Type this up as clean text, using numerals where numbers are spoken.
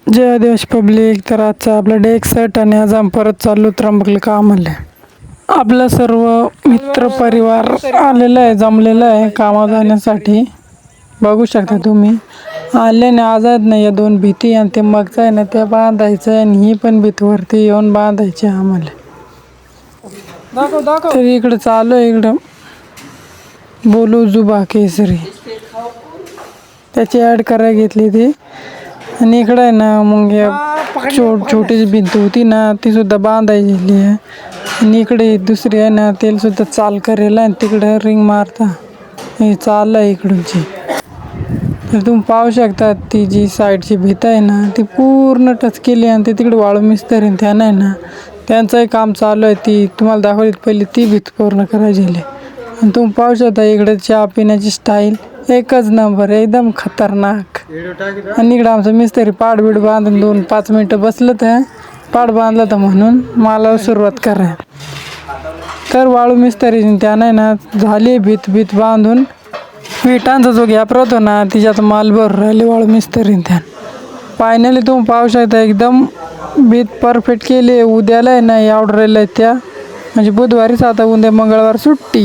जय आदिवासी पब्लिक. तर आजचा आपला डे 61 आणि आज आम्ही परत चाललो त्र्यंबकला कामाला. आपला सर्व मित्र परिवार आलेला आहे, जमलेला आहे कामा जाण्यासाठी. बघू शकता तुम्ही आले ना. आज आहेत ना या दोन भीती आणि ते मगचं आहे ना ते बांधायचं आहे आणि ही पण भीत वरती येऊन बांधायची आम्हाला. तर इकडं चालू आहे, इकडं बोलू जुबा केसरी त्याची ॲड करायला घेतली ती. आणि इकडं आहे ना मग छोटीशी भिंत होती ना ती सुद्धा बांधायची आहे. आणि इकडे दुसरी आहे ना तेल सुद्धा चाल करेल आणि तिकडं रिंग मारता हे चाललं आहे इकडूनची. तर तुम्ही पाहू शकता ती जी साईडची भीत आहे ना ती पूर्ण टच केली आणि ते तिकडे वाळू मिस्त्री त्यानं आहे ना त्यांचंही काम चालू आहे. ती तुम्हाला दाखवली पहिली ती भीत पूर्ण करायची. आणि तुम्ही पाहू शकता इकडे चहा पिण्याची स्टाईल एकच नंबर, एकदम खतरनाक. आणि इकडं आमचं मिस्त्री पाडबीड बांधून 2-5 मिनटं बसलं तर पाड बांधलं तर म्हणून मला सुरुवात करा. तर वाळू मिस्त्री त्यानं ना झाली भीत बांधून. विटांचा जो गॅप राहतो ना तिच्यात माल भर राहिले वाळू मिस्त्री त्यानं. फायनली तुम्ही पाहू शकता एकदम भीत परफेक्ट केली. उद्याला आहे ना ऑर्डर आहे त्या म्हणजे बुधवारीच, आता उद्या मंगळवार सुट्टी.